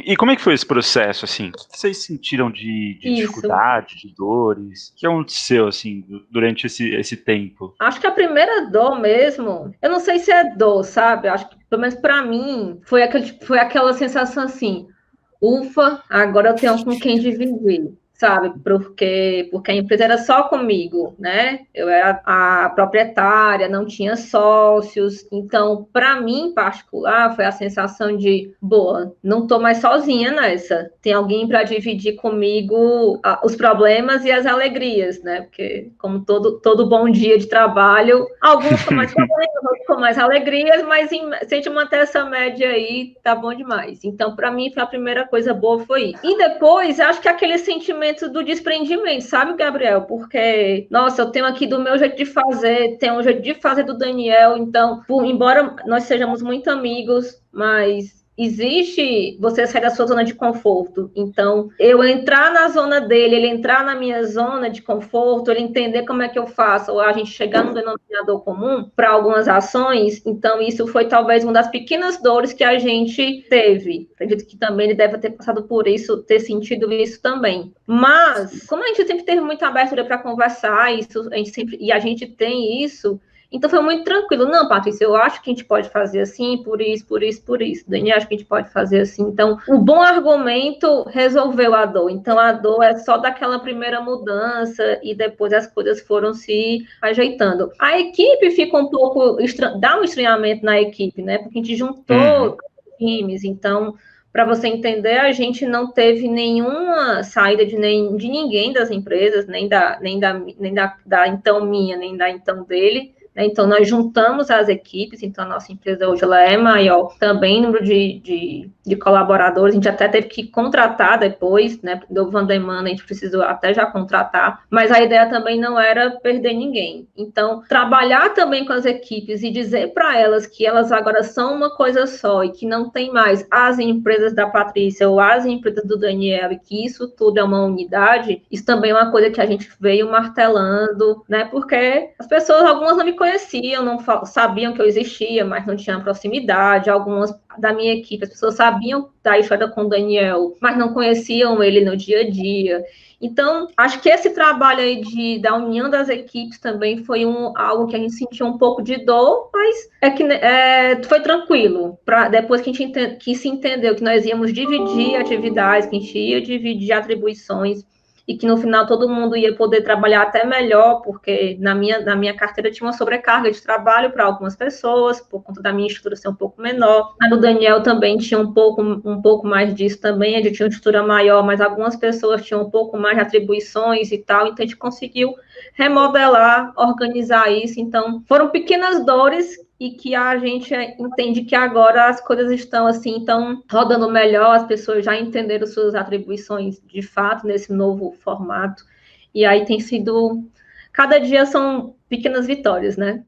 E como é que foi esse processo, assim? O que vocês sentiram de Isso. dificuldade, de dores? O que aconteceu, assim, durante esse tempo? Acho que a primeira dor mesmo, eu não sei se é dor, sabe? Acho que, pelo menos pra mim, foi aquela sensação assim, ufa, agora eu tenho com quem dividir, sabe? Porque a empresa era só comigo, né? Eu era a proprietária, não tinha sócios. Então, para mim, em particular, foi a sensação de, boa, não estou mais sozinha nessa. Tem alguém para dividir comigo os problemas e as alegrias, né? Porque, como todo bom dia de trabalho, alguns com mais problemas, outros com mais alegrias, mas se a gente manter essa média aí, tá bom demais. Então, para mim, foi a primeira coisa boa foi isso. E depois, acho que aquele sentimento do desprendimento, sabe, Gabriel? Porque, nossa, eu tenho aqui do meu jeito de fazer, tem um jeito de fazer do Daniel, então, embora nós sejamos muito amigos, mas existe você sair da sua zona de conforto. Então, eu entrar na zona dele, ele entrar na minha zona de conforto, ele entender como é que eu faço, ou a gente chegar no denominador comum para algumas ações. Então, isso foi talvez uma das pequenas dores que a gente teve. Acredito que também ele deve ter passado por isso, ter sentido isso também. Mas, como a gente sempre teve muita abertura para conversar, a gente tem isso. Então foi muito tranquilo. Não, Patrícia, eu acho que a gente pode fazer assim, por isso, por isso, por isso. Daniel, acho que a gente pode fazer assim. Então, o bom argumento resolveu a dor. Então, a dor é só daquela primeira mudança e depois as coisas foram se ajeitando. A equipe fica um pouco... dá um estranhamento na equipe, né? Porque a gente juntou times. Então, para você entender, a gente não teve nenhuma saída de ninguém das empresas, nem da então minha, nem da então dele. Então, nós juntamos as equipes, então a nossa empresa hoje ela é maior também em número de colaboradores, a gente até teve que contratar depois, né, do Van Demanda, a gente precisou até já contratar, mas a ideia também não era perder ninguém. Então, trabalhar também com as equipes e dizer para elas que elas agora são uma coisa só e que não tem mais as empresas da Patrícia ou as empresas do Daniel e que isso tudo é uma unidade, isso também é uma coisa que a gente veio martelando, né, porque as pessoas, algumas não me conheciam, não sabiam que eu existia, mas não tinham proximidade. Algumas da minha equipe, as pessoas sabiam da história com o Daniel, mas não conheciam ele no dia a dia. Então, acho que esse trabalho aí da união das equipes também foi algo que a gente sentiu um pouu de dor, mas foi tranquilo. Depois que que se entendeu que nós íamos dividir atividades, que a gente ia dividir atribuições, e que no final todo mundo ia poder trabalhar até melhor, porque na minha carteira tinha uma sobrecarga de trabalho para algumas pessoas, por conta da minha estrutura ser um pouco menor. A do Daniel também tinha um pouco mais disso também, a gente tinha uma estrutura maior, mas algumas pessoas tinham um pouco mais de atribuições e tal, então a gente conseguiu remodelar, organizar isso. Então, foram pequenas dores e que a gente entende que agora as coisas estão assim, estão rodando melhor, as pessoas já entenderam suas atribuições de fato nesse novo formato, e aí tem sido, cada dia são pequenas vitórias, né?